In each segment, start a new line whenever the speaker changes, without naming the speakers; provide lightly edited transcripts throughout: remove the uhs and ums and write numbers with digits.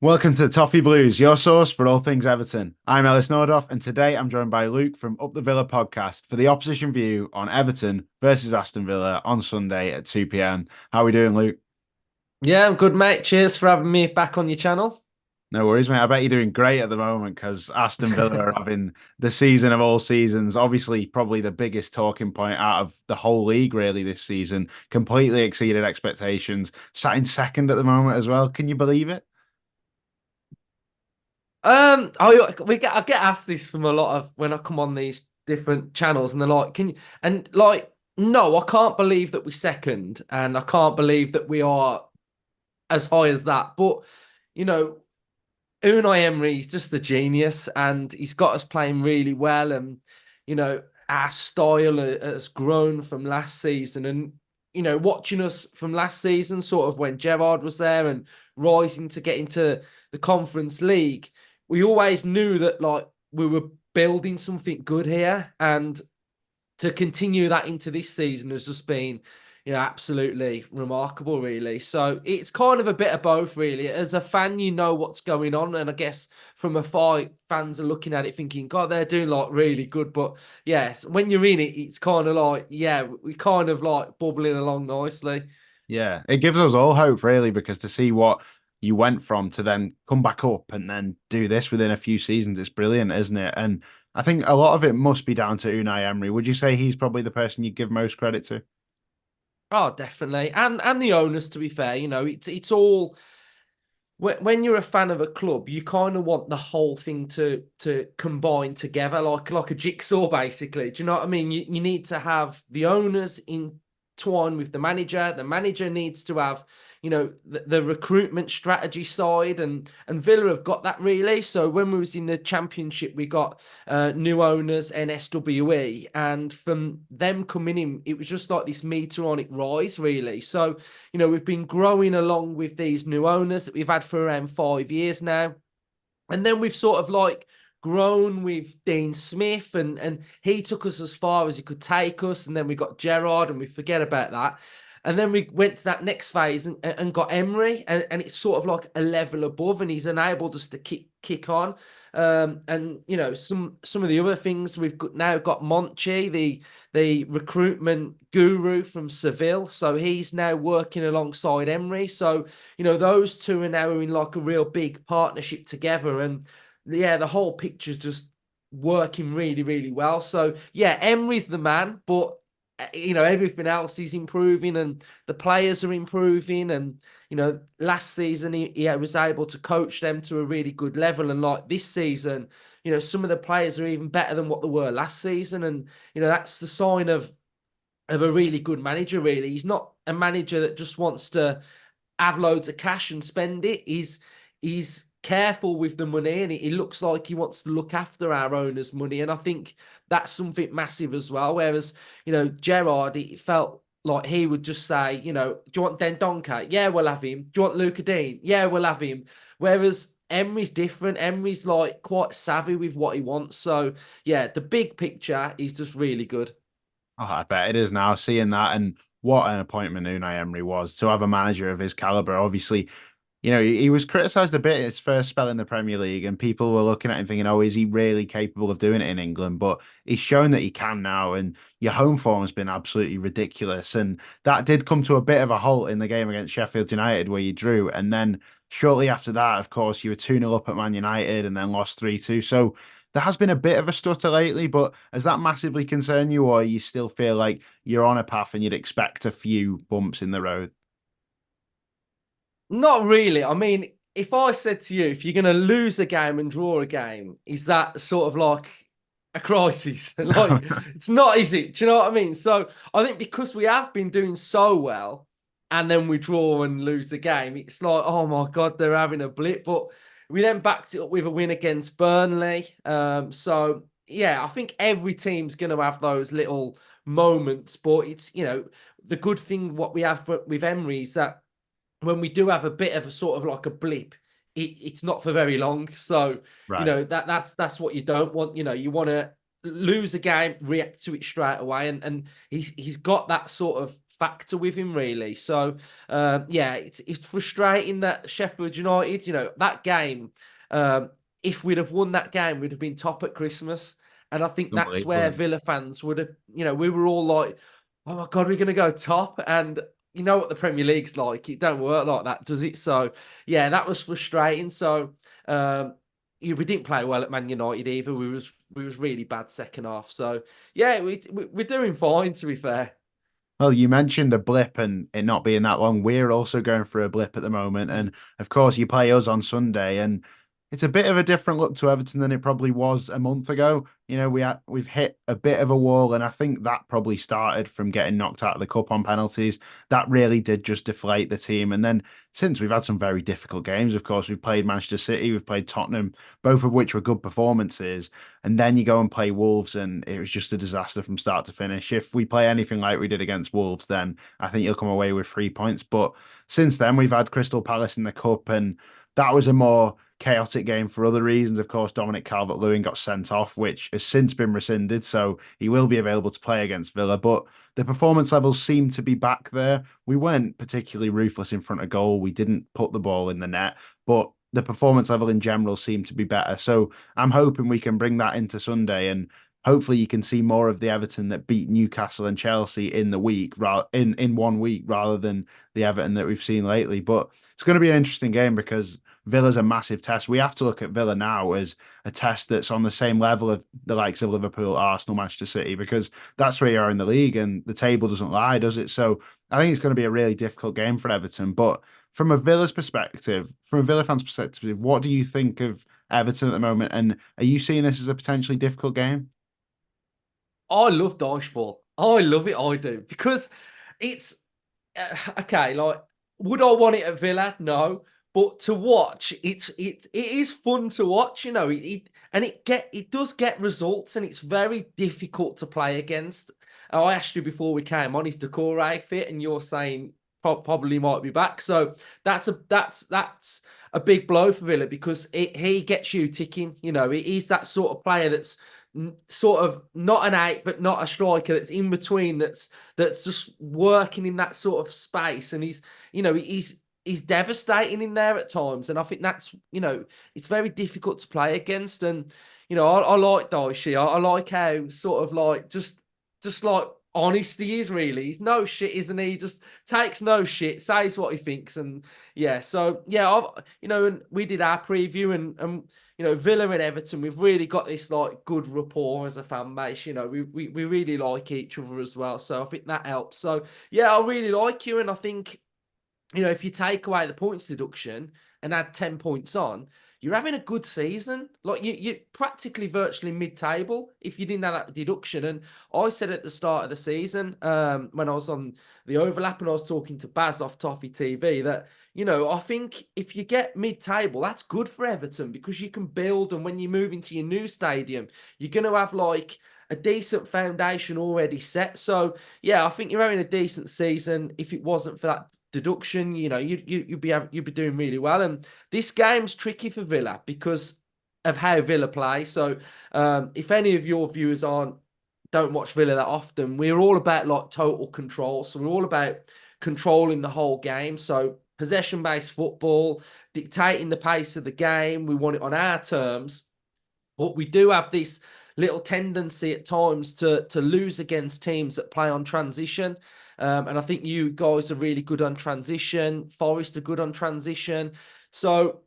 Welcome to the Toffee Blues, your source for all things Everton. I'm Ellis, and today I'm joined by Luke from Up the Villa podcast for the opposition view on Everton versus Aston Villa on Sunday at 2 p.m. How are we doing, Luke?
Yeah, I'm good, mate. Cheers for having me back on your channel.
No worries, mate. I bet you're doing great at the moment because Aston Villa are having the season of all seasons. Obviously, probably the biggest talking point out of the whole league, really, this season. Completely exceeded expectations. Sat in second at the moment as well. Can you believe it?
I get asked this from a lot of when I come on these different channels, and they're like, "Can you?" And like, no, I can't believe that we're second, and I can't believe that we are as high as that. But you know, Unai Emery is just a genius, and he's got us playing really well, and our style has grown from last season, and watching us from last season, sort of when Gerrard was there and rising to get into the Conference League, we always knew that like we were building something good here, and to continue that into this season has just been, absolutely remarkable, really. So it's kind of a bit of both, really. As a fan, you know what's going on, and I guess from afar, fans are looking at it thinking, "God, they're doing like really good." But yes, when you're in it, it's kind of like, yeah, we kind of like bubbling along nicely.
Yeah, it gives us all hope, really, because to see what you went from to then come back up and then do this within a few seasons, it's brilliant, isn't it? And I think a lot of it must be down to Unai Emery. Would you say he's probably the person you give most credit to?
Oh, definitely, and the owners. To be fair, it's all when you're a fan of a club, you kind of want the whole thing to combine together, like a jigsaw, basically. Do you know what I mean? You need to have the owners entwined with the manager. The manager needs to have, the recruitment strategy side, and Villa have got that really. So when we was in the Championship, we got new owners, NSWE, and from them coming in, it was just like this meteoric rise, really. So we've been growing along with these new owners that we've had for around 5 years now. And then we've sort of like grown with Dean Smith, and he took us as far as he could take us. And then we got Gerrard, and we forget about that. And then we went to that next phase and got Emery, and it's sort of like a level above, and he's enabled us to kick on. And some of the other things now got Monchi, the recruitment guru from Seville, so he's now working alongside Emery. So those two are now in like a real big partnership together, and yeah, the whole picture's just working really, really well. So yeah, Emery's the man, but everything else is improving, and the players are improving, and last season he was able to coach them to a really good level, and like this season, some of the players are even better than what they were last season, and that's the sign of a really good manager. Really, he's not a manager that just wants to have loads of cash and spend it. He's careful with the money, and he looks like he wants to look after our owners' money. And I think that's something massive as well. Whereas, Gerard, it felt like he would just say, do you want Dendonka? Yeah, we'll have him. Do you want Luca Dean? Yeah, we'll have him. Whereas Emery's different. Emery's like quite savvy with what he wants. So yeah, the big picture is just really good.
Oh, I bet it is now, seeing that and what an appointment Unai Emery was to have a manager of his caliber. Obviously, he was criticised a bit in his first spell in the Premier League, and people were looking at him thinking, oh, is he really capable of doing it in England? But he's shown that he can now, and your home form has been absolutely ridiculous. And that did come to a bit of a halt in the game against Sheffield United, where you drew. And then shortly after that, of course, you were 2-0 up at Man United and then lost 3-2. So there has been a bit of a stutter lately, but has that massively concerned you, or you still feel like you're on a path and you'd expect a few bumps in the road?
Not really. I mean, if I said to you, if you're going to lose a game and draw a game, is that sort of like a crisis? Like, it's not, is it? Do you know what I mean? So I think because we have been doing so well, and then we draw and lose the game, it's like, oh my God, they're having a blip. But we then backed it up with a win against Burnley. So yeah, I think every team's going to have those little moments. But it's, the good thing what we have with Emery is that when we do have a bit of a sort of like a blip, it's not for very long. So
Right.
that's what you don't want. You want to lose a game, react to it straight away, and he's got that sort of factor with him, really. So, yeah, it's frustrating that Sheffield United, that game, um, if we'd have won that game, we'd have been top at Christmas. And I think that's
Unbelievable.
where Villa fans would have, we were all like, oh my God, we're going to go top. And you know what the Premier League's like. It don't work like that, does it? So, yeah, that was frustrating. So, we didn't play well at Man United either. We was really bad second half. So, yeah, we're doing fine, to be fair.
Well, you mentioned a blip and it not being that long. We're also going through a blip at the moment. And of course, you play us on Sunday, and it's a bit of a different look to Everton than it probably was a month ago. We've hit a bit of a wall, and I think that probably started from getting knocked out of the cup on penalties. That really did just deflate the team. And then since we've had some very difficult games, of course, we've played Manchester City, we've played Tottenham, both of which were good performances. And then you go and play Wolves, and it was just a disaster from start to finish. If we play anything like we did against Wolves, then I think you'll come away with 3 points. But since then, we've had Crystal Palace in the cup, and that was a more chaotic game for other reasons. Of course, Dominic Calvert-Lewin got sent off, which has since been rescinded, so he will be available to play against Villa. But the performance levels seem to be back there. We weren't particularly ruthless in front of goal. We didn't put the ball in the net, but the performance level in general seemed to be better. So I'm hoping we can bring that into Sunday, and hopefully you can see more of the Everton that beat Newcastle and Chelsea in the week, in 1 week, rather than the Everton that we've seen lately. But it's going to be an interesting game because Villa's a massive test. We have to look at Villa now as a test that's on the same level of the likes of Liverpool, Arsenal, Manchester City, because that's where you are in the league and the table doesn't lie, does it? So I think it's going to be a really difficult game for Everton. But from a Villa fan's perspective, what do you think of Everton at the moment? And are you seeing this as a potentially difficult game?
I love dodgeball. I love it. I do because it's okay. Like, would I want it at Villa? No, but to watch, it is fun to watch. And it does get results, and it's very difficult to play against. I asked you before we came on, is Decore fit? And you're saying probably might be back. So that's a big blow for Villa because he gets you ticking. He's that sort of player that's sort of not an eight, but not a striker. That's in between. That's just working in that sort of space, and he's devastating in there at times. And I think that's it's very difficult to play against. And I like Daishi. I like how sort of like just like honest he is. Really, he's no shit, isn't he? Just takes no shit, says what he thinks, and yeah. So yeah, and we did our preview, and Villa and Everton, we've really got this like good rapport as a fan base. We really like each other as well. So I think that helps. So yeah, I really like you, and I think if you take away the points deduction and add 10 points on, you're having a good season. Like you're practically virtually mid-table if you didn't have that deduction. And I said at the start of the season, when I was on the overlap and I was talking to Baz off Toffee TV, that I think if you get mid-table, that's good for Everton because you can build, and when you move into your new stadium, you're going to have like a decent foundation already set. So yeah, I think you're having a decent season. If it wasn't for that deduction, you'd be doing really well. And this game's tricky for Villa because of how Villa play. So if any of your viewers don't watch Villa that often, we're all about like total control. So we're all about controlling the whole game. So possession-based football, dictating the pace of the game. We want it on our terms. But we do have this little tendency at times to lose against teams that play on transition. And I think you guys are really good on transition. Forest are good on transition. So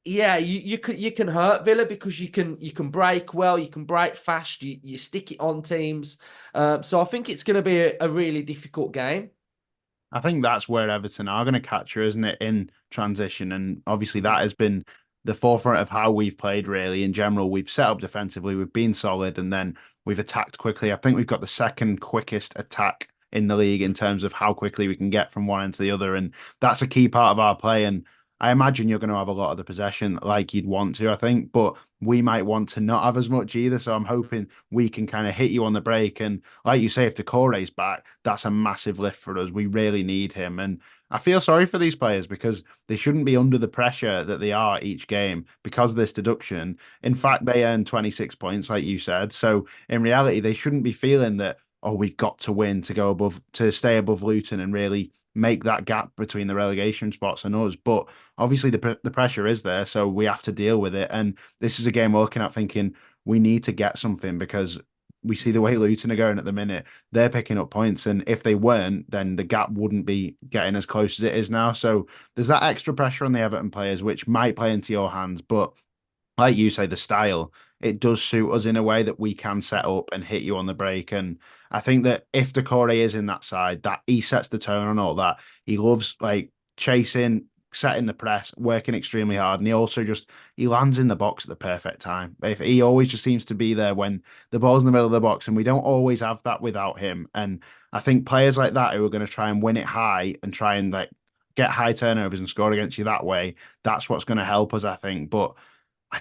yeah, you can hurt Villa because you can break well, you can break fast, you stick it on teams. So I think it's going to be a really difficult game.
I think that's where Everton are going to catch her, isn't it, in transition? And obviously, that has been the forefront of how we've played, really. In general, we've set up defensively, we've been solid, and then we've attacked quickly. I think we've got the second quickest attack in the league in terms of how quickly we can get from one end to the other. And that's a key part of our play. And I imagine you're going to have a lot of the possession like you'd want to, I think, but we might want to not have as much either. So I'm hoping we can kind of hit you on the break. And like you say, if Decore's back, that's a massive lift for us. We really need him. And I feel sorry for these players because they shouldn't be under the pressure that they are each game because of this deduction. In fact, they earn 26 points, like you said. So in reality, they shouldn't be feeling that oh, we've got to win to go above, to stay above Luton and really make that gap between the relegation spots and us. But obviously the pressure is there, so we have to deal with it. And this is a game we're looking at thinking we need to get something because we see the way Luton are going at the minute. They're picking up points, and if they weren't, then the gap wouldn't be getting as close as it is now. So there's that extra pressure on the Everton players, which might play into your hands, but like you say, the style, it does suit us in a way that we can set up and hit you on the break. And I think that if Decore is in that side, that he sets the tone on all that. He loves like chasing, setting the press, working extremely hard, and he also just he lands in the box at the perfect time. If he always just seems to be there when the ball's in the middle of the box, and we don't always have that without him. And I think players like that who are going to try and win it high and try and like get high turnovers and score against you that way, that's what's going to help us, I think. But I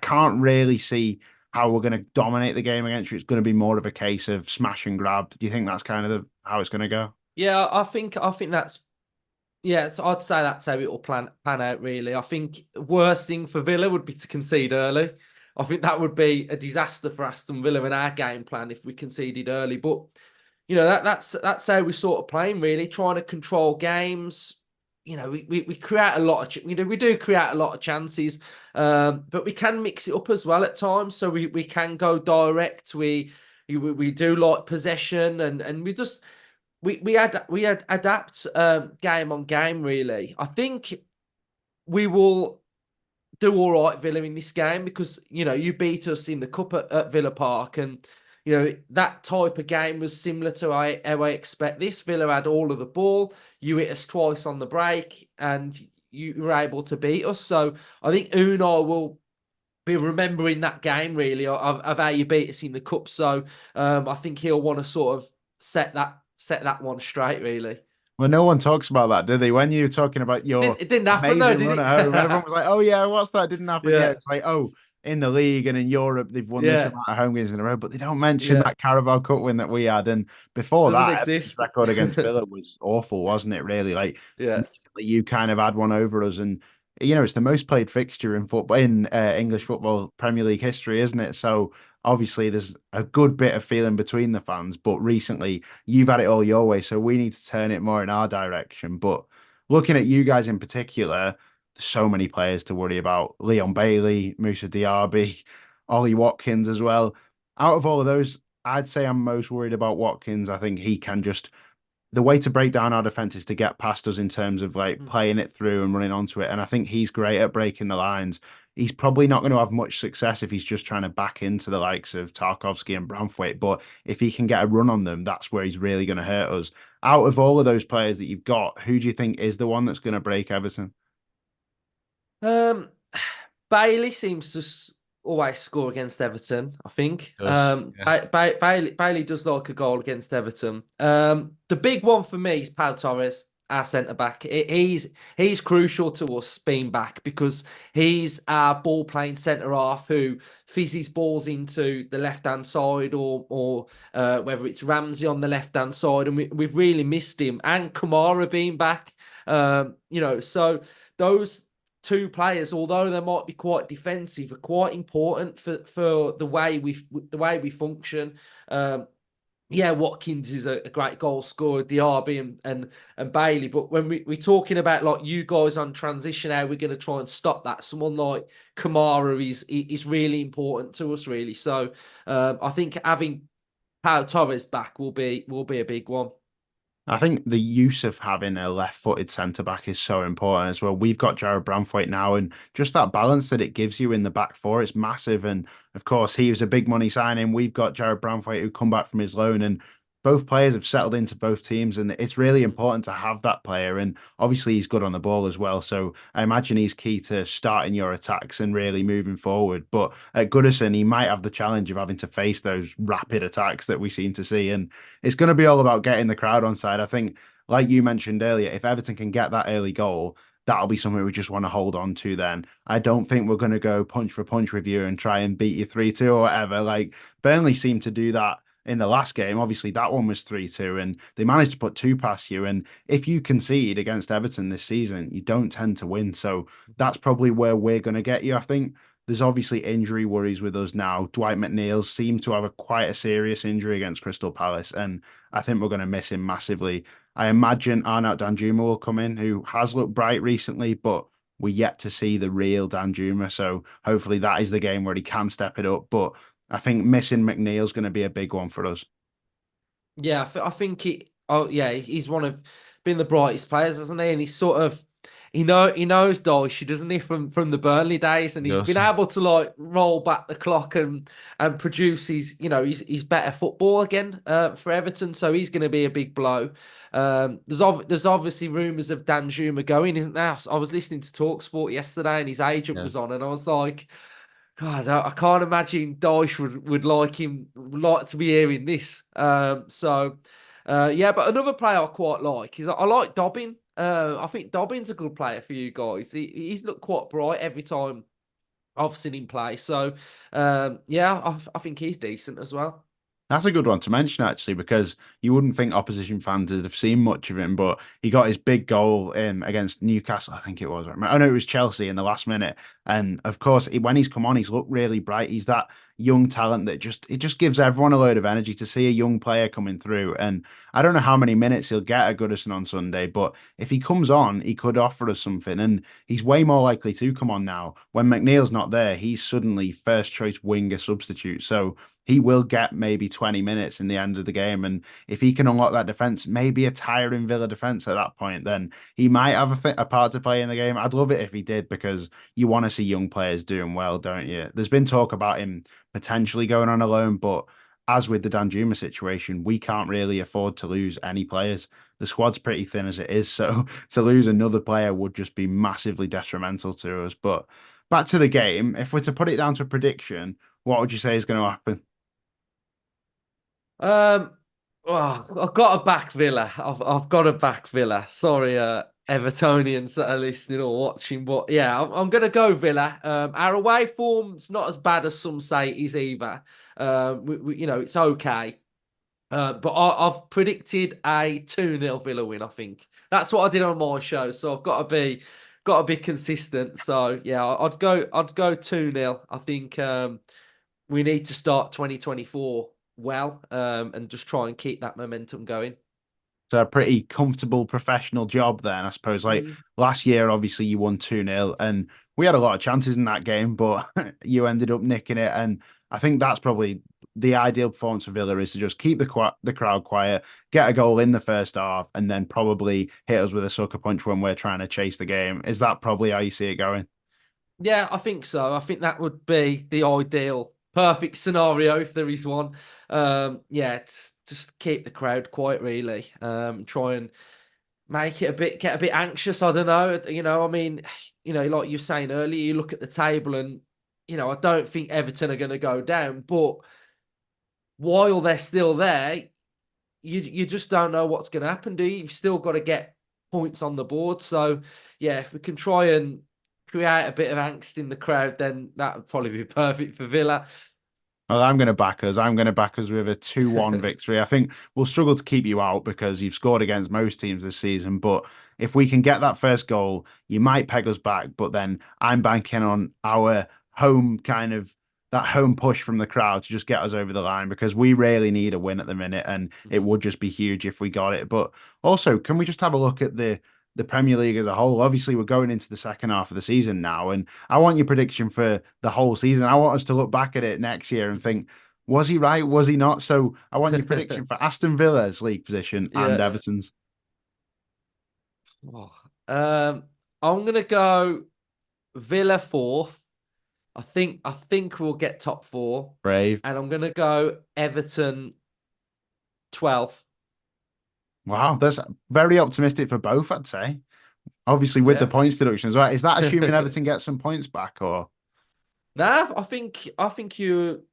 can't really see how we're going to dominate the game against you. It's going to be more of a case of smash and grab. Do you think that's kind of how it's going to go?
Yeah, I think that's yeah. So I'd say that's how it will pan out. Really, I think worst thing for Villa would be to concede early. I think that would be a disaster for Aston Villa in our game plan if we conceded early. But that's how we sort of playing really, trying to control games. We create a lot of we do create a lot of chances, but we can mix it up as well at times. So we can go direct. We do like possession and we adapt game on game really. I think we will do all right, Villa, in this game because you beat us in the cup at Villa Park, and that type of game was similar to how I expect this. Villa had all of the ball. You hit us twice on the break, and you were able to beat us. So I think Unai will be remembering that game really of how you beat us in the cup. So I think he'll want to sort of set that one straight. Really,
Well, no one talks about that, do they? When you're talking about your
it didn't happen though,
amazing
did
run
it?
at home, everyone was like, "Oh yeah, what's that? Didn't happen yet."
Yeah,
It's like, "Oh, in the league and in Europe, they've won this
yeah,
amount of home games in a row," but they don't mention
yeah.
that Carabao Cup win that we had. And before
Doesn't
that, Everton's
exist.
record against Villa was awful, wasn't it? Really, like
Yeah.
recently you kind of had one over us, and it's the most played fixture in football in English football Premier League history, isn't it? So obviously there's a good bit of feeling between the fans, but recently you've had it all your way, so we need to turn it more in our direction. But looking at you guys in particular, there's so many players to worry about. Leon Bailey, Musa Diaby, Ollie Watkins as well. Out of all of those, I'd say I'm most worried about Watkins. I think he can just the way to break down our defense is to get past us in terms of like
Mm.
playing it through and running onto it. And I think he's great at breaking the lines. He's probably not going to have much success if he's just trying to back into the likes of Tarkovsky and Branthwaite. But if he can get a run on them, that's where he's really going to hurt us. Out of all of those players that you've got, who do you think is the one that's going to break Everton?
Um, Bailey seems to always score against Everton. I think.
Does yeah.
Bailey does like a goal against Everton. The big one for me is Pau Torres, our centre back. He's crucial to us being back because he's our ball playing centre half who fizzes balls into the left hand side or whether it's Ramsey on the left hand side, and we've really missed him and Kamara being back. So those two players, although they might be quite defensive, are quite important for the way we function. Yeah, Watkins is a great goal scorer, Diaby and Bailey. But when we're talking about like you guys on transition, how we're going to try and stop that, someone like Kamara is really important to us, really. So I think having Pau Torres back will be a big one.
I think the use of having a left-footed centre back is so important as well. We've got Jared Branthwaite now, and just that balance that it gives you in the back four, it's massive. And of course, he was a big money signing. We've got Jared Branthwaite who come back from his loan, and both players have settled into both teams, and it's really important to have that player. And obviously, he's good on the ball as well. So I imagine he's key to starting your attacks and really moving forward. But at Goodison, he might have the challenge of having to face those rapid attacks that we seem to see, and it's going to be all about getting the crowd on side. I think, like you mentioned earlier, if Everton can get that early goal, that'll be something we just want to hold on to then. I don't think we're going to go punch for punch with you and try and beat you 3-2 or whatever. Like Burnley seemed to do that in the last game. Obviously, that one was 3-2 and they managed to put two past you. And if you concede against Everton this season, you don't tend to win. So that's probably where we're going to get you, I think. There's obviously injury worries with us now. Dwight McNeil seemed to have quite a serious injury against Crystal Palace, and I think we're going to miss him massively. I imagine Arnaut Danjuma will come in, who has looked bright recently, but we're yet to see the real Danjuma. So hopefully that is the game where he can step it up. But I think missing McNeil's going to be a big one for us.
Yeah, I think it. Oh, yeah, he's one of been the brightest players, hasn't he? And he's sort of he knows Dyche, doesn't he, from the Burnley days, and he's been
Yes.
able to like roll back the clock and produce his better football again for Everton. So he's going to be a big blow. There's obviously rumours of Danjuma going, isn't there? I was listening to TalkSport yesterday, and his agent
Yeah.
was on, and I was like, God, I can't imagine Dyche would like to be hearing this. Yeah, but another player I quite like is I like Dobbin. I think Dobbin's a good player for you guys. He's looked quite bright every time I've seen him play. So, yeah, I think he's decent as well.
That's a good one to mention, actually, because you wouldn't think opposition fans would have seen much of him, but he got his big goal in against Newcastle, I think it was. I know it was Chelsea in the last minute, and of course, when he's come on, he's looked really bright. He's that young talent that just gives everyone a load of energy to see a young player coming through. And I don't know how many minutes he'll get at Goodison on Sunday, but if he comes on, he could offer us something, and he's way more likely to come on now. When McNeil's not there, he's suddenly first choice winger substitute. So he will get maybe 20 minutes in the end of the game. And if he can unlock that defense, maybe a tiring Villa defense at that point, then he might have a part to play in the game. I'd love it if he did, because you want to see young players doing well, don't you? There's been talk about him potentially going on a loan, but as with the Danjuma situation, we can't really afford to lose any players. The squad's pretty thin as it is, so to lose another player would just be massively detrimental to us. But back to the game, if we're to put it down to a prediction, what would you say is going to happen?
Um, I've got to back Villa. I've got to back Villa. Sorry, Evertonians that are listening or watching, but yeah, I'm going to go Villa. Our away form's not as bad as some say it is either. It's okay. But I've predicted a 2-0 Villa win, I think. That's what I did on my show, so I've got to be consistent. So yeah, I'd go 2-0. I think we need to start 2024 well, and just try and keep that momentum going.
So a pretty comfortable professional job then, I suppose. Like
Mm.
last year, obviously you won 2-0 and we had a lot of chances in that game, but you ended up nicking it. And I think that's probably the ideal performance for Villa, is to just keep the crowd quiet, get a goal in the first half, and then probably hit us with a sucker punch when we're trying to chase the game. Is that probably how you see it going?
Yeah, I think so. I think that would be the ideal, perfect scenario if there is one. Yeah, it's just keep the crowd quiet, really. Try and make it get a bit anxious. I don't know. I mean, like you're saying earlier, you look at the table and, I don't think Everton are going to go down. But while they're still there, you just don't know what's going to happen, do you? You've still got to get points on the board. So, yeah, if we can try and create a bit of angst in the crowd, then that would probably be perfect for Villa.
Well, I'm going to back us. I'm going to back us with a 2-1 victory. I think we'll struggle to keep you out because you've scored against most teams this season. But if we can get that first goal, you might peg us back. But then I'm banking on our home kind of that home push from the crowd to just get us over the line, because we really need a win at the minute. And it
Mhm.
would just be huge if we got it. But also, can we just have a look at the Premier League as a whole? Obviously, we're going into the second half of the season now, and I want your prediction for the whole season. I want us to look back at it next year and think, was he right? Was he not? So I want your prediction for Aston Villa's league position and
Yeah.
Everton's.
Oh. I'm gonna go Villa fourth. I think we'll get top four,
Brave.
and I'm gonna go Everton 12th.
Wow, that's very optimistic for both, I'd say. Obviously, with the
Yeah.
points deduction as well. Is that assuming Everton gets some points back, or?
Nah, I think you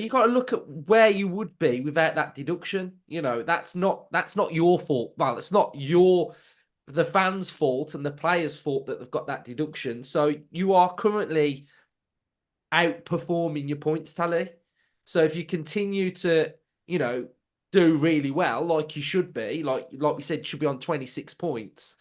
got to look at where you would be without that deduction. That's not your fault. Well, it's not the fans' fault and the players' fault that they've got that deduction. So you are currently outperforming your points tally. So if you continue to, you know, do really well, like you should be, like we said, you should be on 26 points.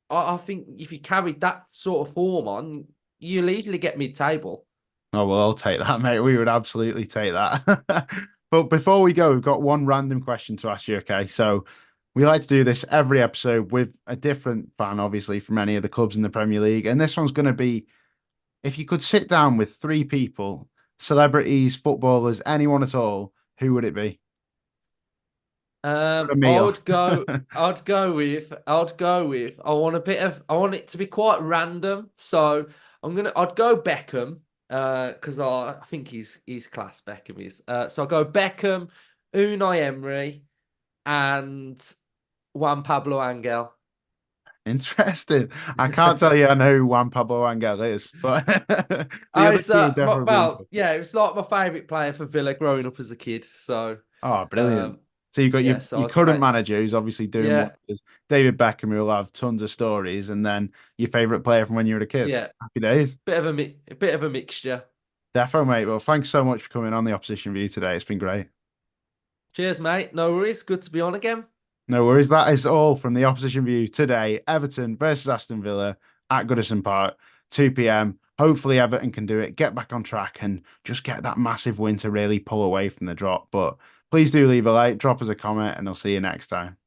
I think if you carried that sort of form on, you'll easily get mid-table.
Oh, well, I'll take that, mate. We would absolutely take that. But before we go, we've got one random question to ask you, okay? So we like to do this every episode with a different fan, obviously, from any of the clubs in the Premier League. And this one's going to be if you could sit down with three people, celebrities, footballers, anyone at all, who would it be? For a
I
meal.
would go. I want a bit of. I want it to be quite random. So I'd go Beckham. Because I think he's class. Beckham is. So I will go Beckham, Unai Emery, and Juan Pablo Angel.
Interesting. I can't tell you I know who Juan Pablo Angel is, but the
Oh,
other
it's
two would definitely be
well,
interesting.
yeah, it was like my favourite player for Villa growing up as a kid. So,
Oh, brilliant.
um,
So you've got
yeah,
your
so I'd
current
say,
manager who's obviously doing
yeah,
wonders, David Beckham, who'll have tons of stories, and then your favorite player from when you were a kid.
yeah,
Happy days.
a bit of a mixture.
Defo, mate. Well, thanks so much for coming on the opposition view today. It's been great.
Cheers, mate. No worries. Good to be on again.
No worries. That is all from the opposition view today. Everton versus Aston Villa at Goodison Park, 2 p.m. Hopefully, Everton can do it, get back on track, and just get that massive win to really pull away from the drop. But please do leave a like, drop us a comment, and I'll see you next time.